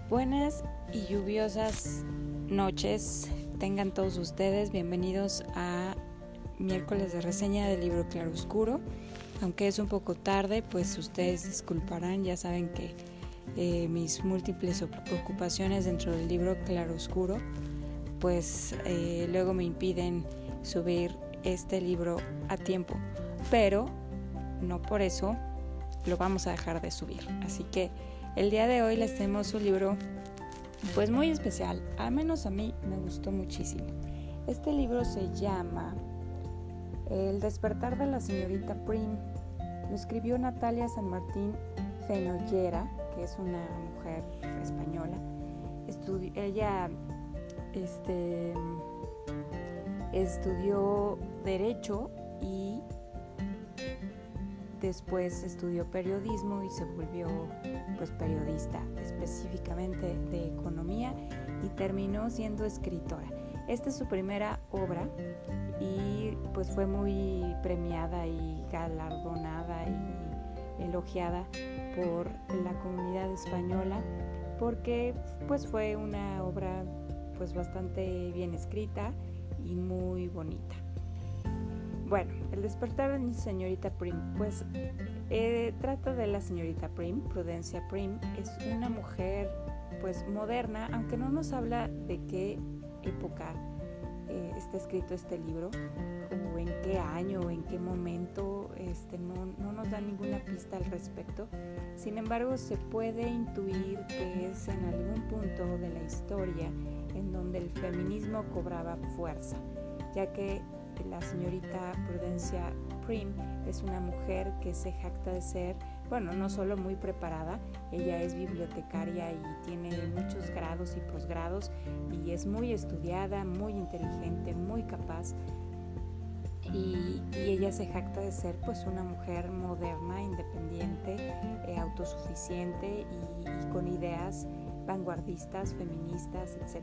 Buenas y lluviosas noches tengan todos ustedes. Bienvenidos a miércoles de reseña del libro Claroscuro. Aunque es un poco tarde, pues ustedes disculparán. Ya saben que mis múltiples ocupaciones dentro del libro Claroscuro pues luego me impiden subir este libro a tiempo, pero no por eso lo vamos a dejar de subir. Así que el día de hoy les tenemos un libro pues muy especial, al menos a mí me gustó muchísimo. Este libro se llama El despertar de la señorita Prim. Lo escribió Natalia San Martín Fenollera, que es una mujer española. Ella estudió Derecho y después estudió periodismo y se volvió pues periodista, específicamente de economía, y terminó siendo escritora. Esta es su primera obra y pues fue muy premiada y galardonada y elogiada por la comunidad española porque pues fue una obra pues bastante bien escrita y muy bonita. Bueno, El despertar de la señorita Prim, pues trata de la señorita Prim, Prudencia Prim. Es una mujer pues moderna, aunque no nos habla de qué época está escrito este libro o en qué año o en qué momento, no nos da ninguna pista al respecto. Sin embargo, se puede intuir que es en algún punto de la historia en donde el feminismo cobraba fuerza, ya que la señorita Prudencia Prim es una mujer que se jacta de ser, bueno, no solo muy preparada, ella es bibliotecaria y tiene muchos grados y posgrados y es muy estudiada, muy inteligente, muy capaz, y ella se jacta de ser pues una mujer moderna, independiente, autosuficiente y con ideas vanguardistas, feministas, etc.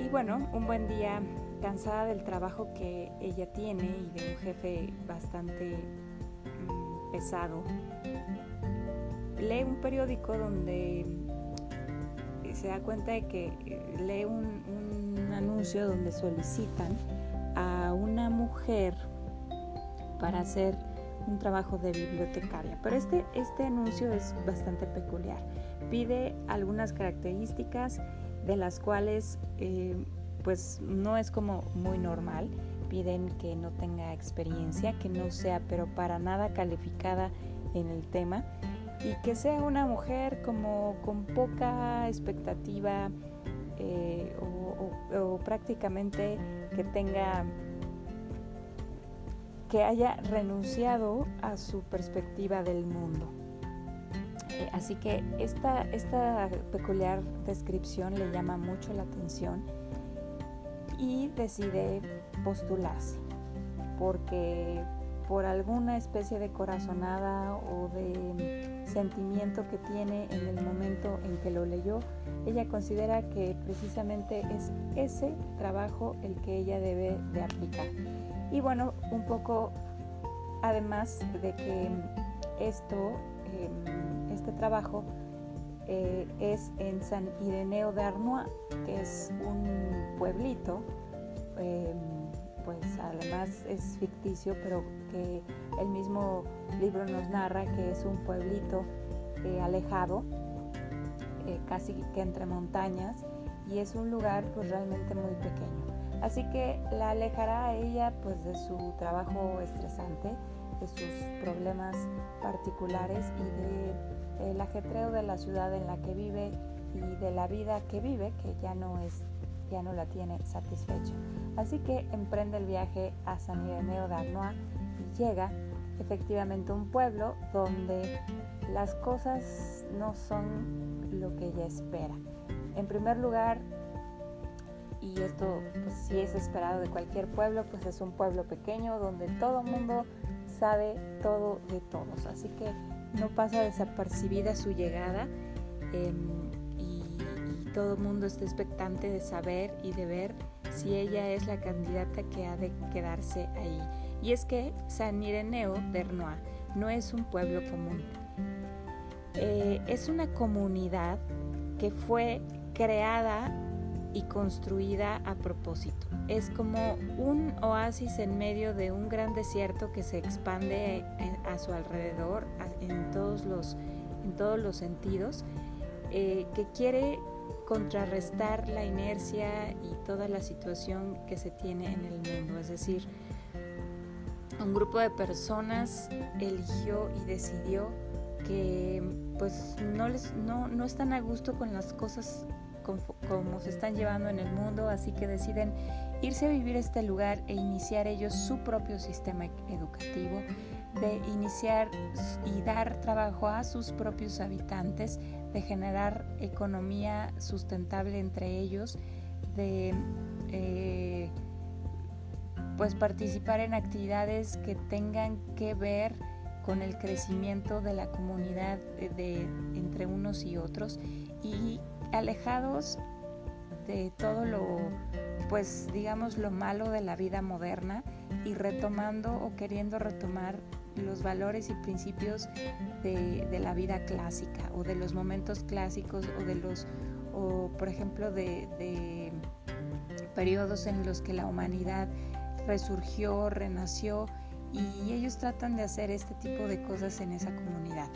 Y bueno, un buen día, cansada del trabajo que ella tiene y de un jefe bastante pesado, lee un periódico donde se da cuenta de que lee un anuncio donde solicitan a una mujer para hacer un trabajo de bibliotecaria. Pero este anuncio es bastante peculiar. Pide algunas características de las cuales pues no es como muy normal. Piden que no tenga experiencia, que no sea pero para nada calificada en el tema y que sea una mujer como con poca expectativa o prácticamente que haya renunciado a su perspectiva del mundo. Así que esta peculiar descripción le llama mucho la atención y decide postularse porque por alguna especie de corazonada o de sentimiento que tiene en el momento en que lo leyó, ella considera que precisamente es ese trabajo el que ella debe de aplicar. Y bueno, un poco además de que este trabajo es en San Ireneo de Arnois, que es un pueblito, pues además es ficticio, pero que el mismo libro nos narra que es un pueblito alejado, casi que entre montañas, y es un lugar pues realmente muy pequeño. Así que la alejará a ella pues de su trabajo estresante, de sus problemas particulares y del ajetreo de la ciudad en la que vive y de la vida que vive, que ya no la tiene satisfecha. Así que emprende el viaje a San Ireneo de Arnois y llega efectivamente a un pueblo donde las cosas no son lo que ella espera. En primer lugar, y esto pues sí es esperado de cualquier pueblo, pues es un pueblo pequeño donde todo el mundo sabe todo de todos, así que no pasa desapercibida su llegada y todo el mundo está expectante de saber y de ver si ella es la candidata que ha de quedarse ahí. Y es que San Ireneo de Arnois no es un pueblo común. Es una comunidad que fue creada y construida a propósito. Es como un oasis en medio de un gran desierto que se expande a su alrededor en todos los sentidos, que quiere contrarrestar la inercia y toda la situación que se tiene en el mundo. Es decir, un grupo de personas eligió y decidió que pues no están a gusto con las cosas como se están llevando en el mundo, así que deciden irse a vivir a este lugar e iniciar ellos su propio sistema educativo, de iniciar y dar trabajo a sus propios habitantes, de generar economía sustentable entre ellos, de pues participar en actividades que tengan que ver con el crecimiento de la comunidad entre unos y otros, y alejados de todo lo malo de la vida moderna, y retomando o queriendo retomar los valores y principios de la vida clásica, o de los momentos clásicos, o por ejemplo de periodos en los que la humanidad resurgió, renació, y ellos tratan de hacer este tipo de cosas en esa comunidad.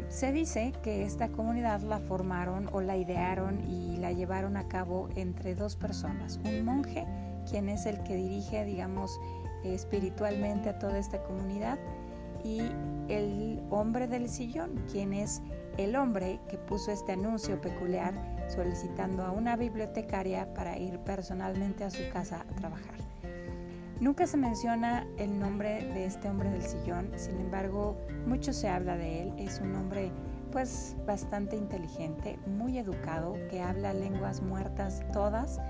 Se dice que esta comunidad la formaron o la idearon y la llevaron a cabo entre dos personas: un monje, quien es el que dirige, espiritualmente a toda esta comunidad, y el hombre del sillón, quien es el hombre que puso este anuncio peculiar solicitando a una bibliotecaria para ir personalmente a su casa a trabajar. Nunca se menciona el nombre de este hombre del sillón, sin embargo, mucho se habla de él. Es un hombre pues bastante inteligente, muy educado, que habla lenguas muertas todas,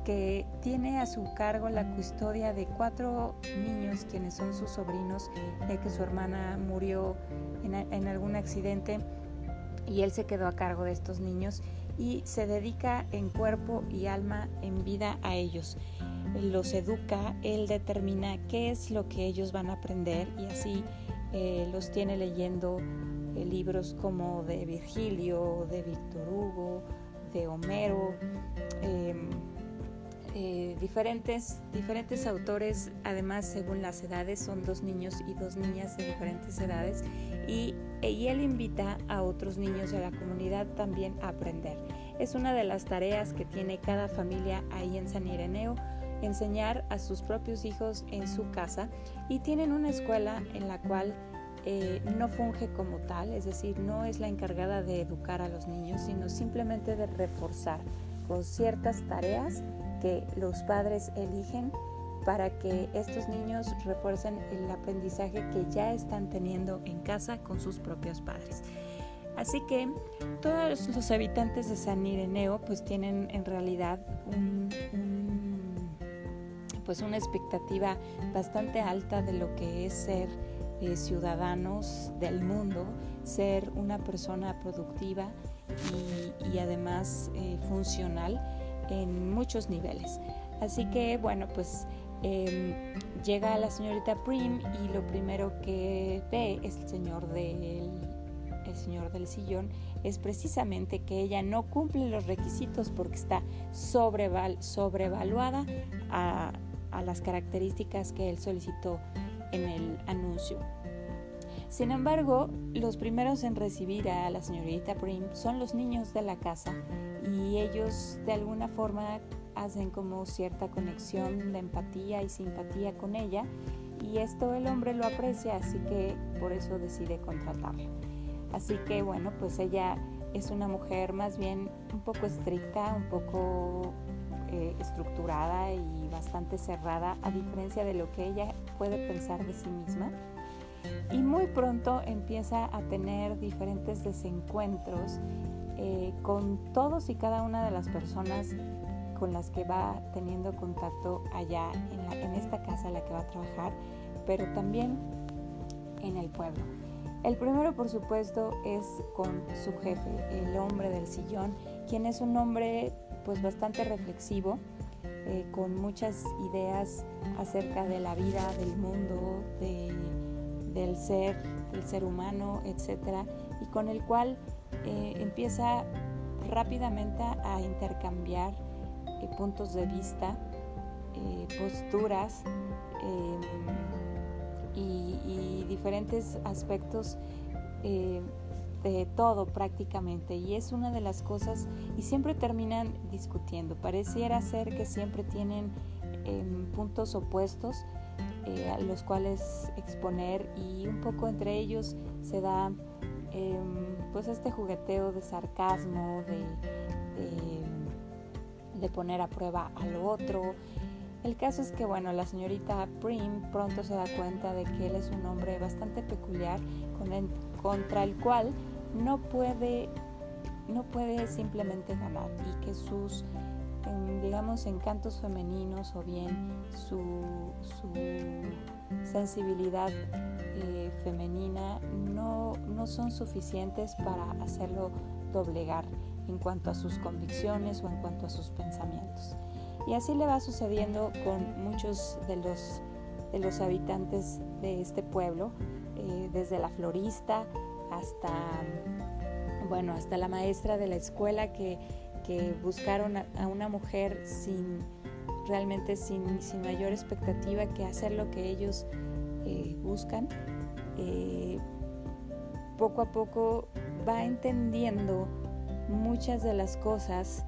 que tiene a su cargo la custodia de 4 niños, quienes son sus sobrinos, ya que su hermana murió en algún accidente y él se quedó a cargo de estos niños y se dedica en cuerpo y alma, en vida, a ellos. Los educa, él determina qué es lo que ellos van a aprender, y así los tiene leyendo libros como de Virgilio, de Víctor Hugo, de Homero, diferentes autores. Además, según las edades, son 2 niños y 2 niñas de diferentes edades, y él invita a otros niños de la comunidad también a aprender. Es una de las tareas que tiene cada familia ahí en San Ireneo, enseñar a sus propios hijos en su casa, y tienen una escuela en la cual no funge como tal, es decir, no es la encargada de educar a los niños, sino simplemente de reforzar con ciertas tareas que los padres eligen para que estos niños refuercen el aprendizaje que ya están teniendo en casa con sus propios padres. Así que todos los habitantes de San Ireneo pues tienen en realidad una expectativa bastante alta de lo que es ser ciudadanos del mundo, ser una persona productiva y además funcional en muchos niveles. Así que llega la señorita Prim, y lo primero que ve es el señor del sillón es precisamente que ella no cumple los requisitos porque está sobrevaluada a las características que él solicitó en el anuncio. Sin embargo, los primeros en recibir a la señorita Prim son los niños de la casa, y ellos de alguna forma hacen como cierta conexión de empatía y simpatía con ella, y esto el hombre lo aprecia, así que por eso decide contratarla. Así que ella es una mujer más bien un poco estricta, un poco estructurada y bastante cerrada, a diferencia de lo que ella puede pensar de sí misma, y muy pronto empieza a tener diferentes desencuentros con todos y cada una de las personas con las que va teniendo contacto allá en esta casa en la que va a trabajar, pero también en el pueblo. El primero, por supuesto, es con su jefe, el hombre del sillón, quien es un hombre pues bastante reflexivo, con muchas ideas acerca de la vida, del mundo, del ser humano, etcétera, y con el cual empieza rápidamente a intercambiar puntos de vista, posturas y diferentes aspectos de todo prácticamente, y es una de las cosas, y siempre terminan discutiendo. Pareciera ser que siempre tienen puntos opuestos a los cuales exponer, y un poco entre ellos se da pues este jugueteo de sarcasmo, de poner a prueba al otro. El caso es que bueno, la señorita Prim pronto se da cuenta de que él es un hombre bastante peculiar contra el cual no puede simplemente ganar, y que sus digamos encantos femeninos o bien su sensibilidad femenina no son suficientes para hacerlo doblegar en cuanto a sus convicciones o en cuanto a sus pensamientos. Y así le va sucediendo con muchos de los habitantes de este pueblo, desde la florista hasta la maestra de la escuela que buscaron a una mujer sin mayor expectativa que hacer lo que ellos buscan. Poco a poco va entendiendo muchas de las cosas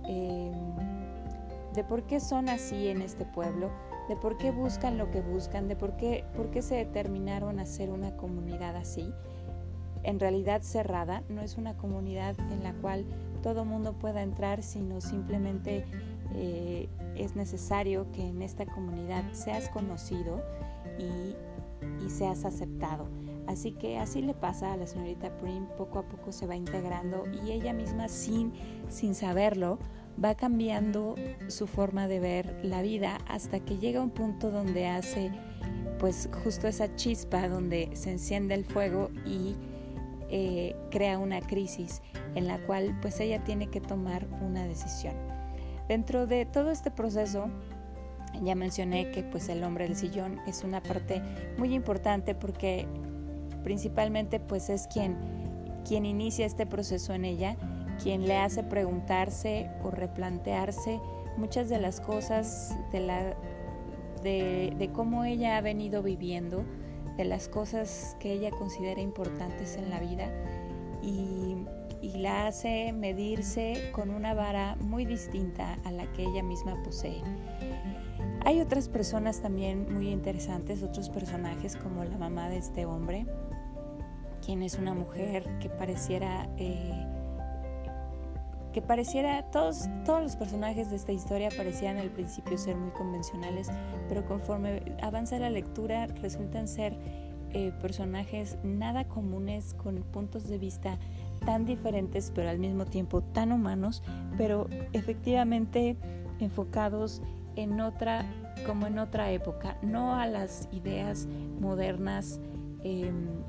de por qué son así en este pueblo, de por qué buscan lo que buscan, de por qué se determinaron a ser una comunidad así, en realidad cerrada. No es una comunidad en la cual todo mundo pueda entrar, sino simplemente es necesario que en esta comunidad seas conocido y seas aceptado. Así que así le pasa a la señorita Prim. Poco a poco se va integrando, y ella misma sin saberlo va cambiando su forma de ver la vida, hasta que llega un punto donde hace pues justo esa chispa, donde se enciende el fuego y crea una crisis en la cual pues ella tiene que tomar una decisión. Dentro de todo este proceso, ya mencioné que pues el hombre del sillón es una parte muy importante, porque principalmente pues es quien inicia este proceso en ella, quien le hace preguntarse o replantearse muchas de las cosas de cómo ella ha venido viviendo, de las cosas que ella considera importantes en la vida, y la hace medirse con una vara muy distinta a la que ella misma posee. Hay otras personas también muy interesantes, otros personajes, como la mamá de este hombre, quien es una mujer que pareciera todos los personajes de esta historia parecían al principio ser muy convencionales, pero conforme avanza la lectura resultan ser personajes nada comunes, con puntos de vista tan diferentes pero al mismo tiempo tan humanos, pero efectivamente enfocados en otra época, no a las ideas modernas,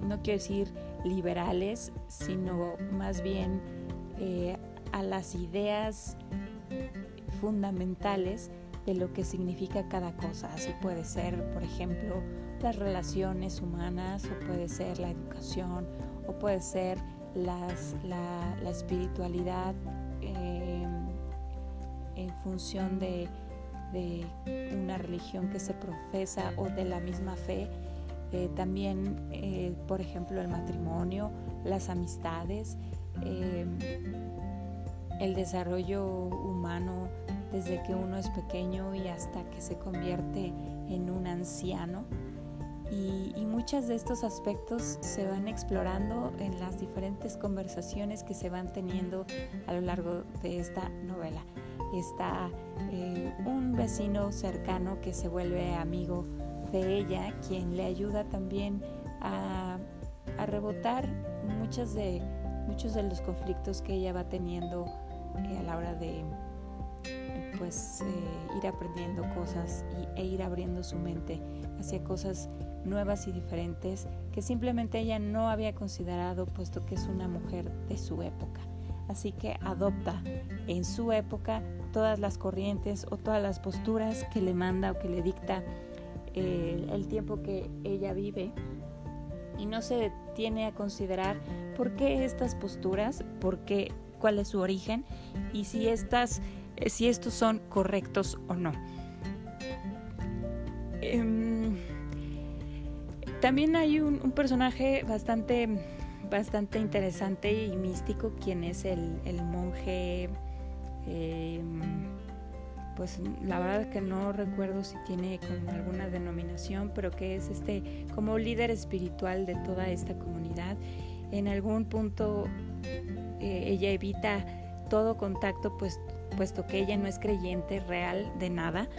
no quiero decir liberales, sino más bien a las ideas fundamentales de lo que significa cada cosa. Así puede ser, por ejemplo, las relaciones humanas, o puede ser la educación, o puede ser la espiritualidad en función de una religión que se profesa o de la misma fe. También, por ejemplo, el matrimonio, las amistades, el desarrollo humano desde que uno es pequeño y hasta que se convierte en un anciano. Y muchos de estos aspectos se van explorando en las diferentes conversaciones que se van teniendo a lo largo de esta novela. Está un vecino cercano que se vuelve amigo de ella, quien le ayuda también a rebotar muchos de los conflictos que ella va teniendo a la hora de ir aprendiendo cosas e ir abriendo su mente hacia cosas nuevas y diferentes que simplemente ella no había considerado, puesto que es una mujer de su época. Así que adopta en su época todas las corrientes o todas las posturas que le manda o que le dicta el tiempo que ella vive, y no se detiene a considerar por qué estas posturas, cuál es su origen y si estos son correctos o no. También hay un personaje bastante interesante y místico, quien es el monje, pues la verdad que no recuerdo si tiene como alguna denominación, pero que es como líder espiritual de toda esta comunidad. En algún punto ella evita todo contacto, puesto que ella no es creyente real de nada,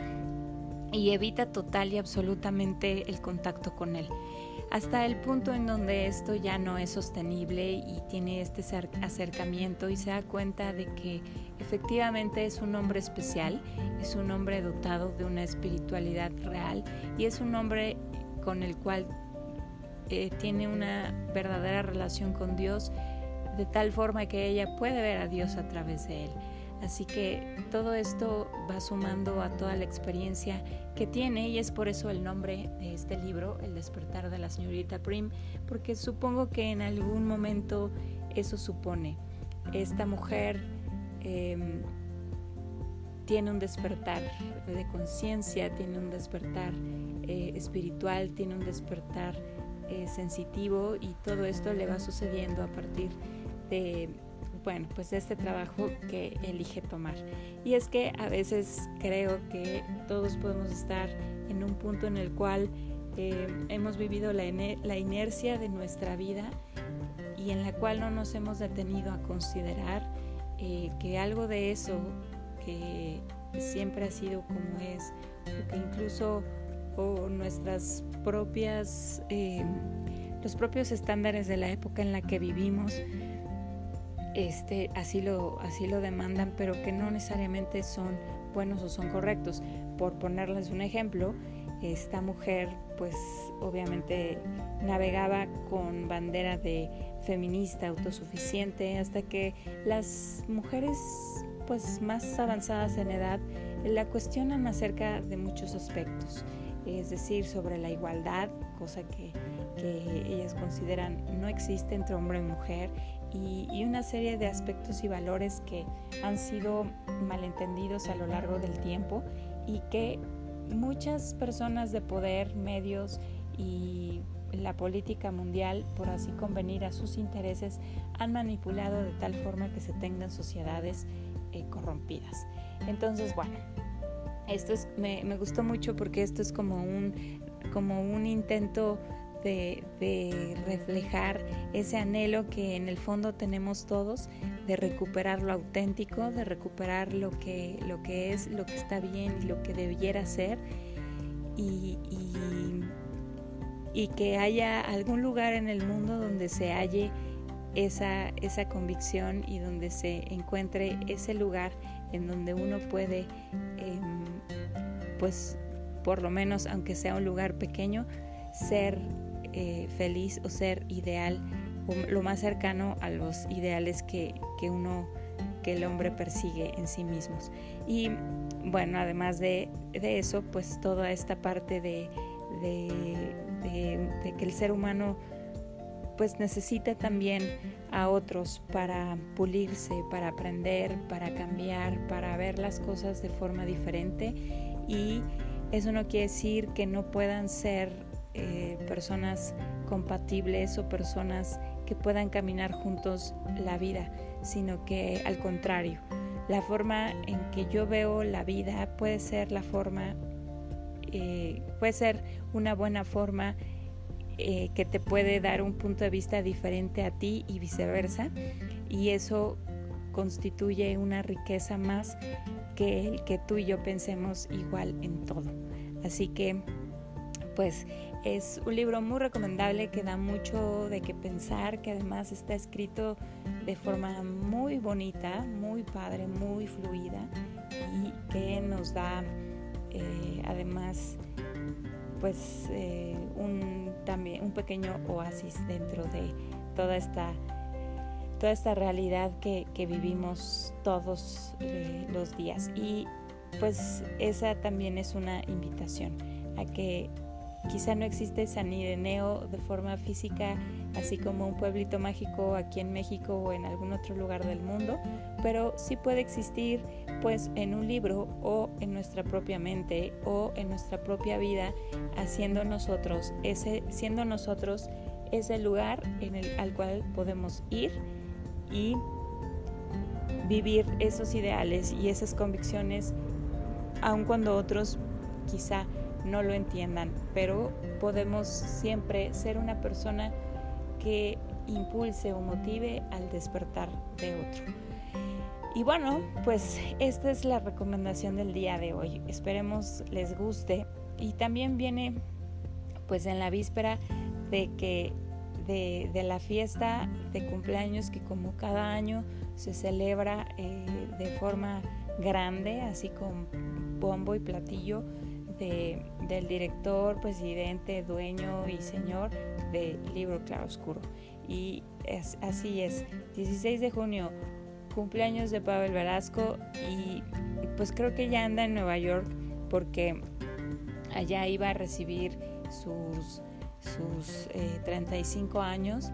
y evita total y absolutamente el contacto con él, hasta el punto en donde esto ya no es sostenible y tiene este acercamiento y se da cuenta de que efectivamente es un hombre especial, es un hombre dotado de una espiritualidad real y es un hombre con el cual tiene una verdadera relación con Dios, de tal forma que ella puede ver a Dios a través de él. Así que todo esto va sumando a toda la experiencia que tiene, y es por eso el nombre de este libro, El despertar de la señorita Prim, porque supongo que en algún momento eso supone. Esta mujer tiene un despertar de conciencia, tiene un despertar espiritual, tiene un despertar sensitivo, y todo esto le va sucediendo a partir de este trabajo que elige tomar. Y es que a veces creo que todos podemos estar en un punto en el cual hemos vivido la inercia de nuestra vida y en la cual no nos hemos detenido a considerar que algo de eso que siempre ha sido como es, o que incluso nuestras propias los propios estándares de la época en la que vivimos así lo demandan, pero que no necesariamente son buenos o son correctos. Por ponerles un ejemplo, esta mujer pues obviamente navegaba con bandera de feminista, autosuficiente, hasta que las mujeres pues más avanzadas en edad la cuestionan acerca de muchos aspectos, es decir, sobre la igualdad, cosa que ellas consideran no existe entre hombre y mujer, y una serie de aspectos y valores que han sido malentendidos a lo largo del tiempo y que muchas personas de poder, medios y la política mundial, por así convenir a sus intereses, han manipulado de tal forma que se tengan sociedades corrompidas. Entonces, bueno, esto me gustó mucho porque esto es como un intento de reflejar ese anhelo que en el fondo tenemos todos, de recuperar lo auténtico, de recuperar lo que es, lo que está bien y lo que debiera ser, y que haya algún lugar en el mundo donde se halle esa convicción y donde se encuentre ese lugar en donde uno puede pues por lo menos, aunque sea un lugar pequeño, ser feliz o ser ideal, o lo más cercano a los ideales que el hombre persigue en sí mismos. Y bueno, además de eso, pues toda esta parte de que el ser humano pues necesita también a otros para pulirse, para aprender, para cambiar, para ver las cosas de forma diferente, y eso no quiere decir que no puedan ser personas compatibles o personas que puedan caminar juntos la vida, sino que al contrario, la forma en que yo veo la vida puede ser una buena forma que te puede dar un punto de vista diferente a ti y viceversa, y eso constituye una riqueza más que el que tú y yo pensemos igual en todo. Así que pues es un libro muy recomendable, que da mucho de qué pensar, que además está escrito de forma muy bonita, muy padre, muy fluida, y que nos da además pues también un pequeño oasis dentro de toda esta realidad que vivimos todos los días. Y pues esa también es una invitación a que quizá no existe San Ireneo de forma física, así como un pueblito mágico aquí en México o en algún otro lugar del mundo, pero sí puede existir pues en un libro o en nuestra propia mente o en nuestra propia vida, siendo nosotros ese lugar al cual podemos ir y vivir esos ideales y esas convicciones, aun cuando otros quizá no lo entiendan, pero podemos siempre ser una persona que impulse o motive al despertar de otro. Y bueno, pues esta es la recomendación del día de hoy. Esperemos les guste, y también viene pues en la víspera de la fiesta de cumpleaños que como cada año se celebra de forma grande, así con bombo y platillo del director, presidente, dueño y señor del libro Claroscuro. Y así es, 16 de junio, cumpleaños de Pavel Velasco, y pues creo que ya anda en Nueva York porque allá iba a recibir sus 35 años,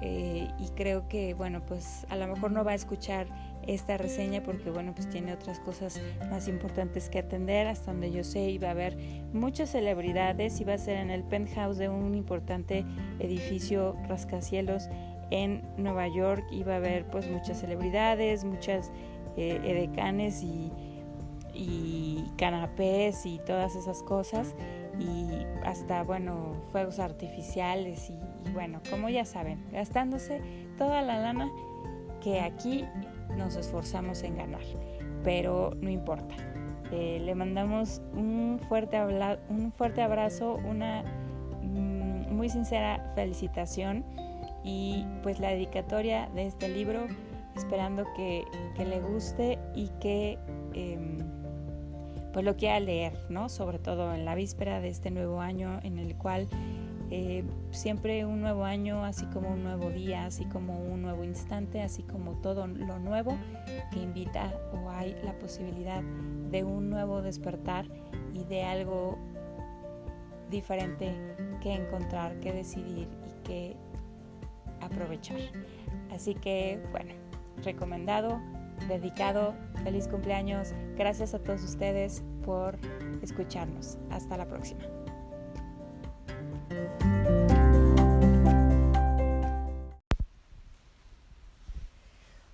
y creo que bueno, pues a lo mejor no va a escuchar esta reseña porque bueno, pues tiene otras cosas más importantes que atender. Hasta donde yo sé, iba a haber muchas celebridades, iba a ser en el penthouse de un importante edificio rascacielos en Nueva York, iba a haber pues muchas celebridades, muchas edecanes y canapés y todas esas cosas, y hasta bueno, fuegos artificiales y bueno, como ya saben, gastándose toda la lana que aquí nos esforzamos en ganar, pero no importa. Le mandamos un fuerte abrazo, una muy sincera felicitación, y pues la dedicatoria de este libro, esperando que le guste y que pues lo quiera leer, ¿no? Sobre todo en la víspera de este nuevo año, en el cual siempre un nuevo año, así como un nuevo día, así como un nuevo instante, así como todo lo nuevo que invita, o hay la posibilidad de un nuevo despertar y de algo diferente que encontrar, que decidir y que aprovechar. Así que bueno, recomendado, dedicado, feliz cumpleaños. Gracias a todos ustedes por escucharnos. Hasta la próxima.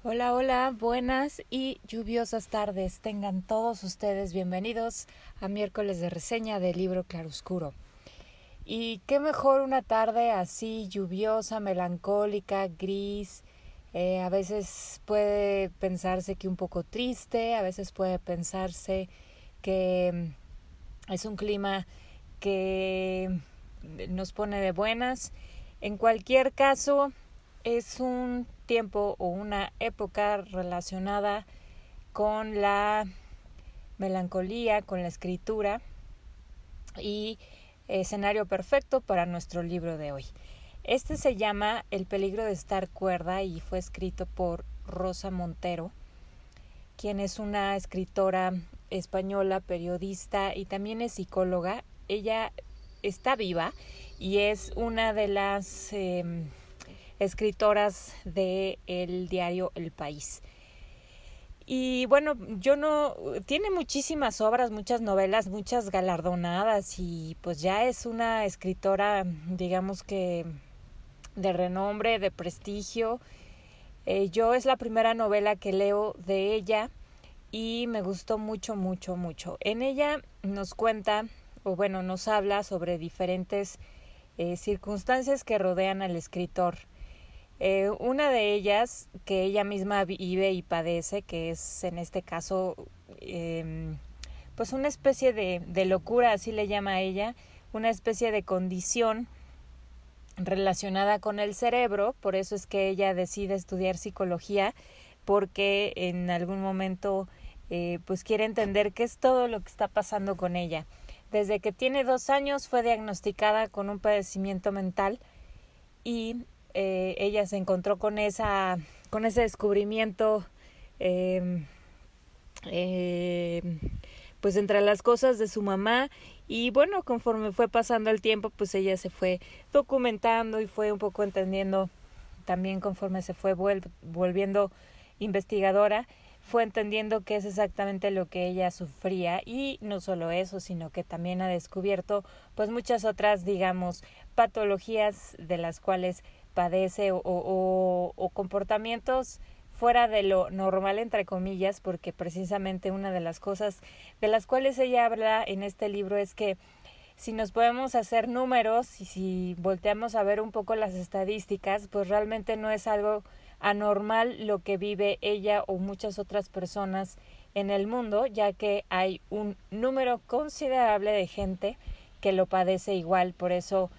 Hola, buenas y lluviosas tardes. Tengan todos ustedes bienvenidos a miércoles de reseña del libro Claroscuro. Y qué mejor una tarde así lluviosa, melancólica, gris. A veces puede pensarse que un poco triste, a veces puede pensarse que es un clima que nos pone de buenas. En cualquier caso, es un tiempo o una época relacionada con la melancolía, con la escritura, y escenario perfecto para nuestro libro de hoy. Este se llama El peligro de estar cuerda y fue escrito por Rosa Montero, quien es una escritora española, periodista y también es psicóloga. Ella está viva y es una de las escritoras del diario El País. Y bueno, tiene muchísimas obras, muchas novelas, muchas galardonadas, y pues ya es una escritora, digamos que de renombre, de prestigio. Yo es la primera novela que leo de ella y me gustó mucho. En ella nos cuenta, o bueno, nos habla sobre diferentes circunstancias que rodean al escritor. Una de ellas que ella misma vive y padece, que es en este caso pues una especie de locura, así le llama ella, una especie de condición relacionada con el cerebro. Por eso es que ella decide estudiar psicología, porque en algún momento pues quiere entender qué es todo lo que está pasando con ella. Desde que tiene 2 años fue diagnosticada con un padecimiento mental, y ella se encontró con ese descubrimiento pues entre las cosas de su mamá Y bueno, conforme fue pasando el tiempo, pues ella se fue documentando y fue un poco entendiendo también conforme se fue volviendo investigadora, fue entendiendo qué es exactamente lo que ella sufría, y no solo eso, sino que también ha descubierto pues muchas otras, digamos, patologías de las cuales padece o comportamientos fuera de lo normal, entre comillas, porque precisamente una de las cosas de las cuales ella habla en este libro es que si nos podemos hacer números y si volteamos a ver un poco las estadísticas, pues realmente no es algo anormal lo que vive ella o muchas otras personas en el mundo, ya que hay un número considerable de gente que lo padece igual. Por eso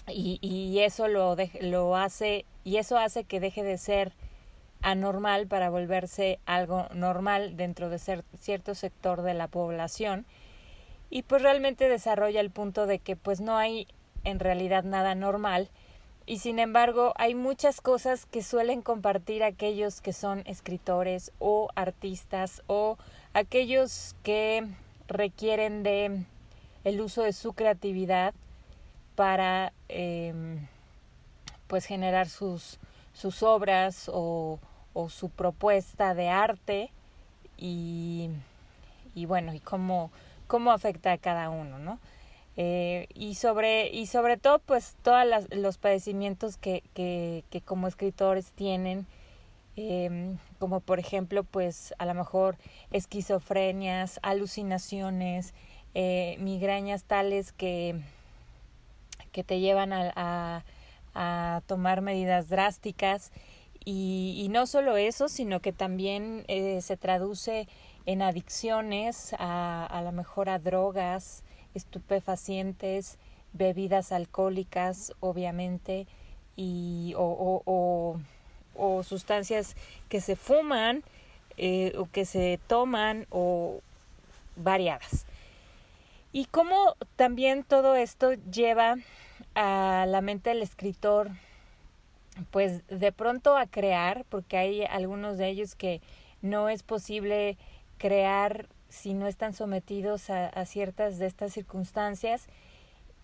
y eso lo hace, y eso hace que deje de ser anormal para volverse algo normal dentro de cierto sector de la población. Y pues realmente desarrolla el punto de que pues no hay en realidad nada normal, y sin embargo hay muchas cosas que suelen compartir aquellos que son escritores o artistas o aquellos que requieren de el uso de su creatividad para pues generar sus obras o su propuesta de arte, y bueno, y cómo afecta a cada uno, ¿no? Y sobre todo pues todos los padecimientos que como escritores tienen, como por ejemplo pues a lo mejor esquizofrenias, alucinaciones, migrañas tales que te llevan a tomar medidas drásticas, y no solo eso, sino que también se traduce en adicciones a lo mejor a drogas, estupefacientes, bebidas alcohólicas, obviamente, y o sustancias que se fuman o que se toman, o variadas. Y cómo también todo esto lleva a la mente del escritor pues de pronto a crear, porque hay algunos de ellos que no es posible crear si no están sometidos a ciertas de estas circunstancias,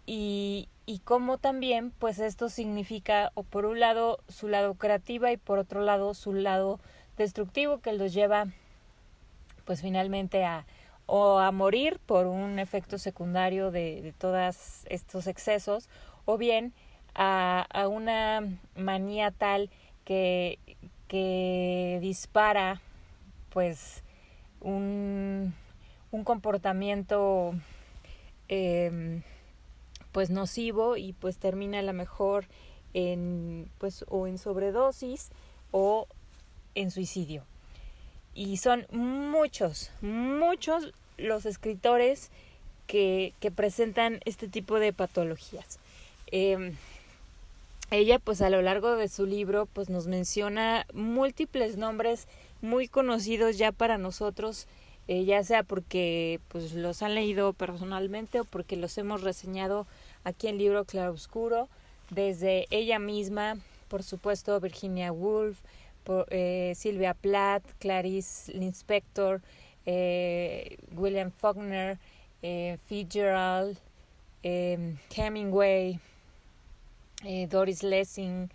y cómo también pues esto significa, o por un lado su lado creativa y por otro lado su lado destructivo, que los lleva pues finalmente a morir por un efecto secundario de todos estos excesos, o bien a una manía tal que dispara pues un comportamiento pues nocivo, y pues termina a lo mejor en pues o en sobredosis o en suicidio. Y son muchos los escritores que presentan este tipo de patologías. Ella pues a lo largo de su libro pues nos menciona múltiples nombres muy conocidos ya para nosotros, ya sea porque pues los han leído personalmente o porque los hemos reseñado aquí en Libro Claroscuro, desde ella misma, por supuesto Virginia Woolf, Sylvia Plath, Clarice Lispector, William Faulkner, Fitzgerald, Hemingway, Doris Lessing,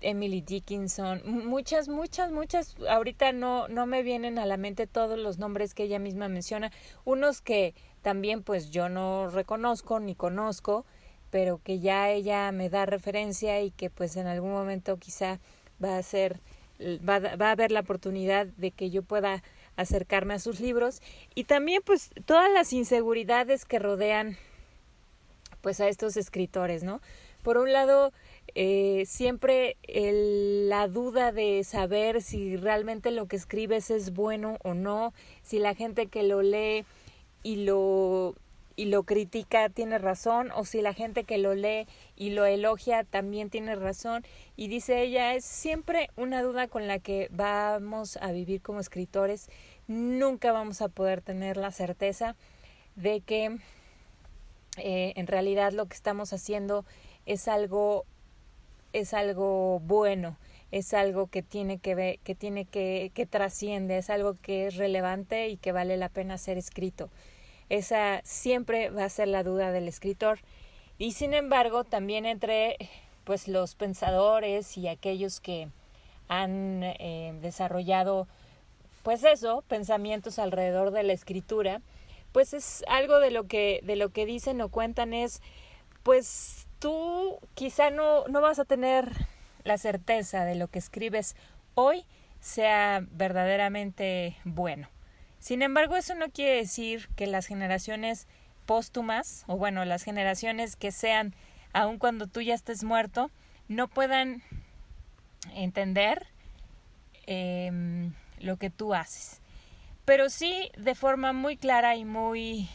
Emily Dickinson, muchas, ahorita no me vienen a la mente todos los nombres que ella misma menciona, unos que también pues yo no reconozco ni conozco, pero que ya ella me da referencia y que pues en algún momento quizá va a haber la oportunidad de que yo pueda acercarme a sus libros, y también pues todas las inseguridades que rodean pues a estos escritores, ¿no? Por un lado, siempre la duda de saber si realmente lo que escribes es bueno o no, si la gente que lo lee y lo critica tiene razón, o si la gente que lo lee y lo elogia también tiene razón. Y dice ella, es siempre una duda con la que vamos a vivir como escritores. Nunca vamos a poder tener la certeza de que en realidad lo que estamos haciendo es algo bueno, es algo que tiene que ver, que trasciende, es algo que es relevante y que vale la pena ser escrito. Esa siempre va a ser la duda del escritor. Y sin embargo, también entre pues los pensadores y aquellos que han desarrollado pues eso, pensamientos alrededor de la escritura, pues es algo de lo que dicen o cuentan es, pues tú quizá no vas a tener la certeza de lo que escribes hoy sea verdaderamente bueno. Sin embargo, eso no quiere decir que las generaciones póstumas, o bueno, las generaciones que sean, aun cuando tú ya estés muerto, no puedan entender lo que tú haces. Pero sí, de forma muy clara y muy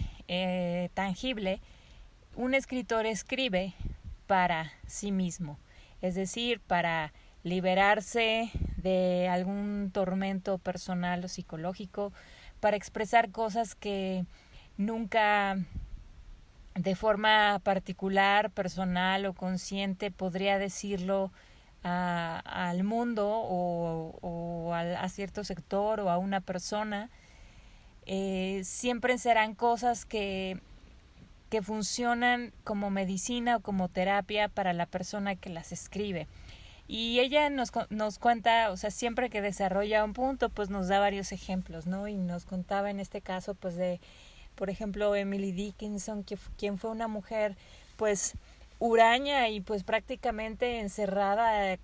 tangible, un escritor escribe para sí mismo, es decir, para liberarse de algún tormento personal o psicológico, para expresar cosas que nunca de forma particular, personal o consciente podría decirlo al mundo o a cierto sector o a una persona. Siempre serán cosas que funcionan como medicina o como terapia para la persona que las escribe. Y ella nos cuenta, o sea, siempre que desarrolla un punto, pues nos da varios ejemplos, ¿no? Y nos contaba en este caso, pues de, por ejemplo, Emily Dickinson, quien fue una mujer, pues, huraña y pues prácticamente encerrada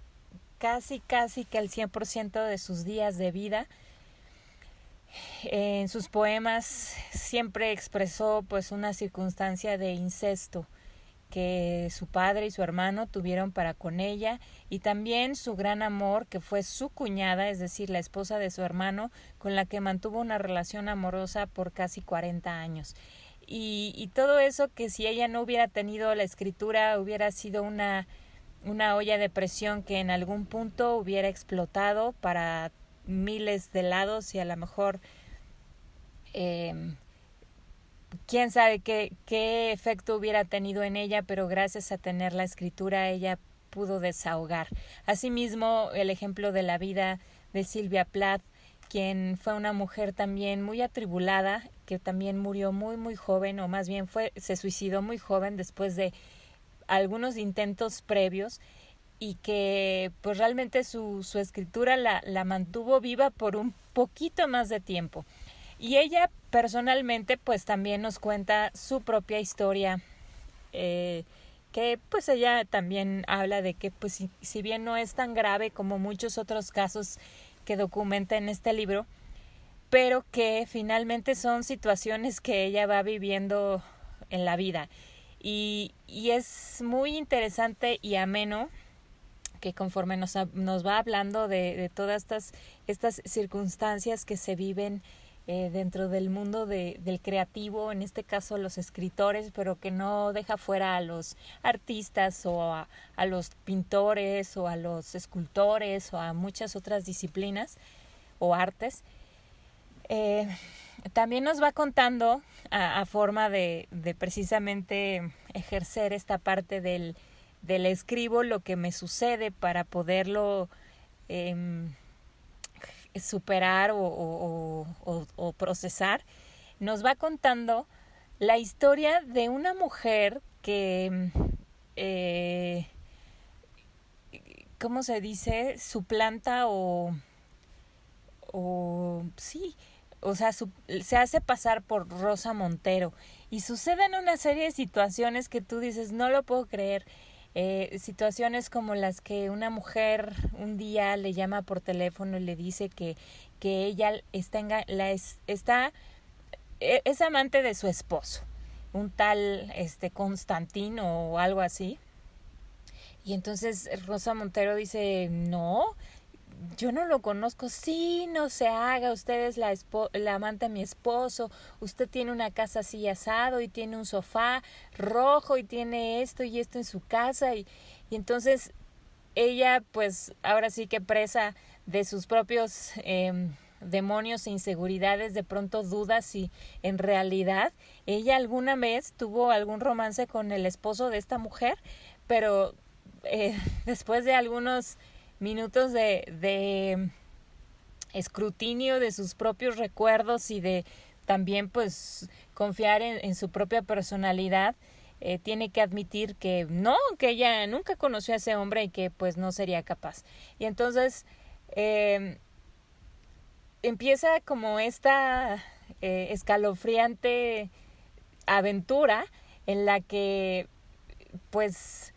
casi que al 100% de sus días de vida. En sus poemas siempre expresó pues una circunstancia de incesto que su padre y su hermano tuvieron para con ella, y también su gran amor, que fue su cuñada, es decir, la esposa de su hermano, con la que mantuvo una relación amorosa por casi 40 años. Y todo eso, que si ella no hubiera tenido la escritura, hubiera sido una olla de presión que en algún punto hubiera explotado para miles de lados, y a lo mejor quién sabe qué efecto hubiera tenido en ella, pero gracias a tener la escritura ella pudo desahogar. Asimismo, el ejemplo de la vida de Sylvia Plath, quien fue una mujer también muy atribulada, que también murió muy joven, o más bien se suicidó muy joven después de algunos intentos previos, y que pues realmente su escritura la mantuvo viva por un poquito más de tiempo. Y ella personalmente pues también nos cuenta su propia historia, que pues ella también habla de que pues si bien no es tan grave como muchos otros casos que documenta en este libro, pero que finalmente son situaciones que ella va viviendo en la vida. Y es muy interesante y ameno que conforme nos va hablando de todas estas circunstancias que se viven dentro del mundo del creativo, en este caso los escritores, pero que no deja fuera a los artistas o a los pintores o a los escultores o a muchas otras disciplinas o artes. También nos va contando a forma de precisamente ejercer esta parte del escribo lo que me sucede para poderlo superar o procesar. Nos va contando la historia de una mujer que ¿cómo se dice? Suplanta sí, o sea, se hace pasar por Rosa Montero, y suceden una serie de situaciones que tú dices, no lo puedo creer. Situaciones como las que una mujer un día le llama por teléfono y le dice que ella es amante de su esposo, un tal Constantino o algo así. Y entonces Rosa Montero dice, no, yo no lo conozco. Sí, no se haga, usted es la amante de mi esposo, usted tiene una casa así asado y tiene un sofá rojo y tiene esto y esto en su casa. Y entonces ella pues ahora sí que presa de sus propios demonios e inseguridades, de pronto duda si en realidad ella alguna vez tuvo algún romance con el esposo de esta mujer, pero después de algunos minutos de escrutinio de sus propios recuerdos y de también pues confiar en su propia personalidad, tiene que admitir que no, que ella nunca conoció a ese hombre y que pues no sería capaz. Y entonces empieza como esta escalofriante aventura en la que pues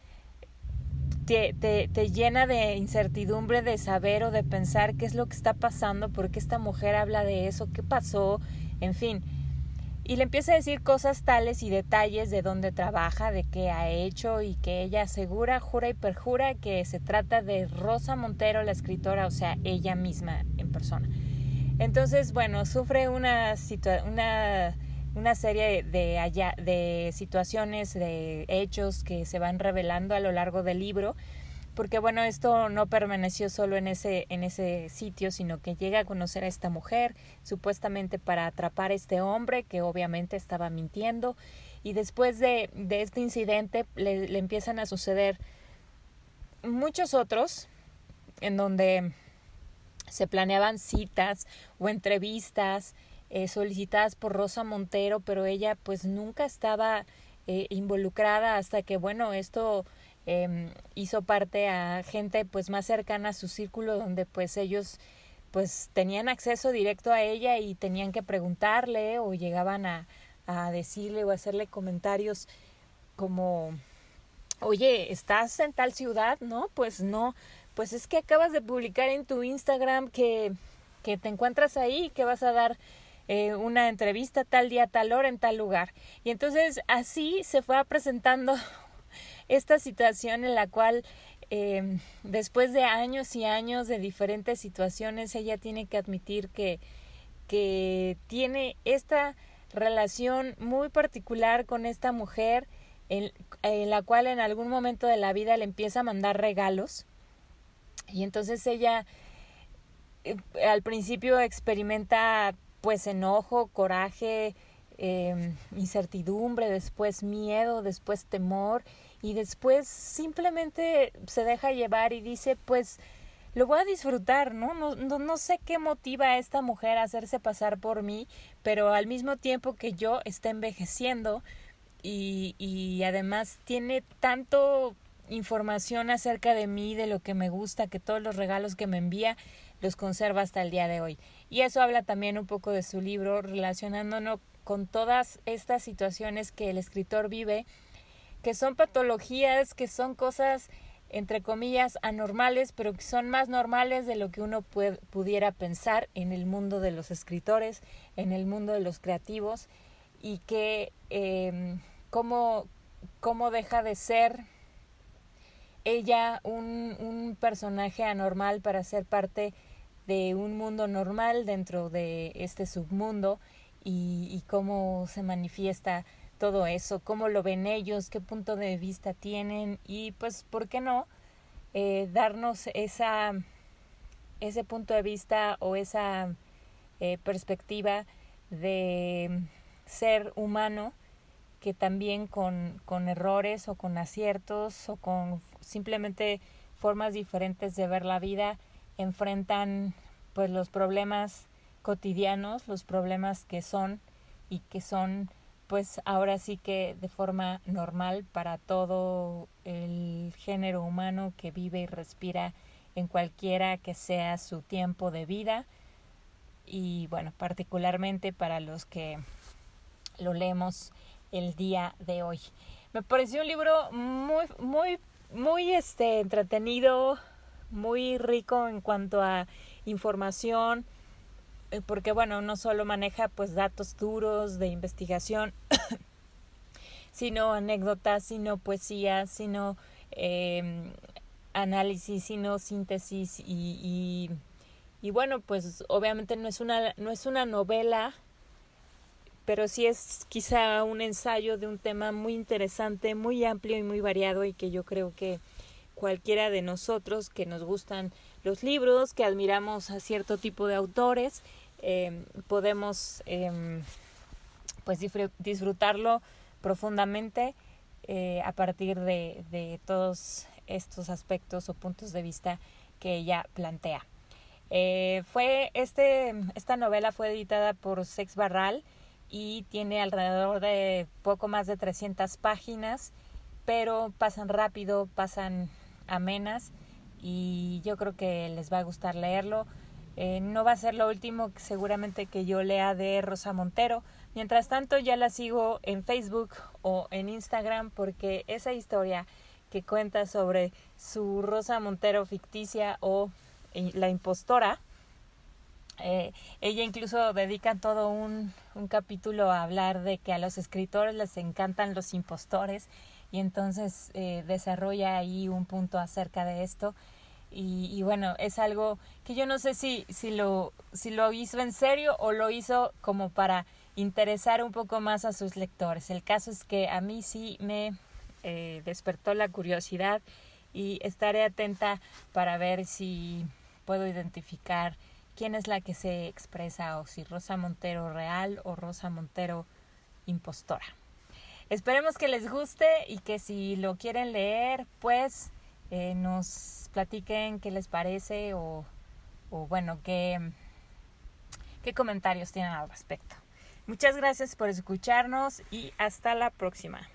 te llena de incertidumbre de saber o de pensar qué es lo que está pasando, por qué esta mujer habla de eso, qué pasó, en fin. Y le empieza a decir cosas tales y detalles de dónde trabaja, de qué ha hecho, y que ella asegura, jura y perjura que se trata de Rosa Montero, la escritora, o sea, ella misma en persona. Entonces, bueno, sufre una serie de situaciones, de hechos que se van revelando a lo largo del libro, porque bueno, esto no permaneció solo en ese sitio, sino que llega a conocer a esta mujer, supuestamente para atrapar a este hombre que obviamente estaba mintiendo, y después de este incidente le empiezan a suceder muchos otros en donde se planeaban citas o entrevistas solicitadas por Rosa Montero, pero ella pues nunca estaba involucrada hasta que bueno, esto hizo parte a gente pues más cercana a su círculo, donde pues ellos pues tenían acceso directo a ella y tenían que preguntarle o llegaban a decirle o hacerle comentarios como: oye, ¿estás en tal ciudad? No, pues no, pues es que acabas de publicar en tu Instagram que te encuentras ahí, que vas a dar una entrevista tal día, tal hora, en tal lugar. Y entonces así se fue presentando esta situación en la cual después de años y años de diferentes situaciones, ella tiene que admitir que tiene esta relación muy particular con esta mujer, en la cual en algún momento de la vida le empieza a mandar regalos, y entonces ella al principio experimenta pues enojo, coraje, incertidumbre, después miedo, después temor, y después simplemente se deja llevar y dice pues lo voy a disfrutar, ¿no? No sé qué motiva a esta mujer a hacerse pasar por mí, pero al mismo tiempo que yo está envejeciendo y además tiene tanto información acerca de mí, de lo que me gusta, que todos los regalos que me envía los conserva hasta el día de hoy. Y eso habla también un poco de su libro, relacionándonos con todas estas situaciones que el escritor vive, que son patologías, que son cosas entre comillas anormales, pero que son más normales de lo que uno pudiera pensar en el mundo de los escritores, en el mundo de los creativos, y que cómo deja de ser ella un personaje anormal para ser parte de un mundo normal dentro de este submundo, y cómo se manifiesta todo eso, cómo lo ven ellos, qué punto de vista tienen, y pues, ¿por qué no darnos ese punto de vista o esa perspectiva de ser humano, que también con errores o con aciertos o con simplemente formas diferentes de ver la vida enfrentan pues los problemas cotidianos, los problemas que son pues ahora sí que de forma normal para todo el género humano que vive y respira en cualquiera que sea su tiempo de vida, y bueno, particularmente para los que lo leemos el día de hoy. Me pareció un libro muy entretenido, muy rico en cuanto a información, porque bueno, no solo maneja pues datos duros de investigación, sino anécdotas, sino poesía, sino análisis, sino síntesis, y bueno, pues obviamente no es una novela, pero sí es quizá un ensayo de un tema muy interesante, muy amplio y muy variado, y que yo creo que cualquiera de nosotros que nos gustan los libros, que admiramos a cierto tipo de autores, podemos pues disfrutarlo profundamente a partir de todos estos aspectos o puntos de vista que ella plantea. Esta novela fue editada por Sex Barral y tiene alrededor de poco más de 300 páginas, pero pasan rápido, pasan amenas y yo creo que les va a gustar leerlo. No va a ser lo último seguramente que yo lea de Rosa Montero. Mientras tanto ya la sigo en Facebook o en Instagram porque esa historia que cuenta sobre su Rosa Montero ficticia o la impostora, ella incluso dedica todo un capítulo a hablar de que a los escritores les encantan los impostores y entonces desarrolla ahí un punto acerca de esto. Y bueno, es algo que yo no sé si lo hizo en serio o lo hizo como para interesar un poco más a sus lectores. El caso es que a mí sí me despertó la curiosidad y estaré atenta para ver si puedo identificar quién es la que se expresa o si Rosa Montero real o Rosa Montero impostora. Esperemos que les guste y que si lo quieren leer, pues nos platiquen qué les parece o bueno, qué comentarios tienen al respecto. Muchas gracias por escucharnos y hasta la próxima.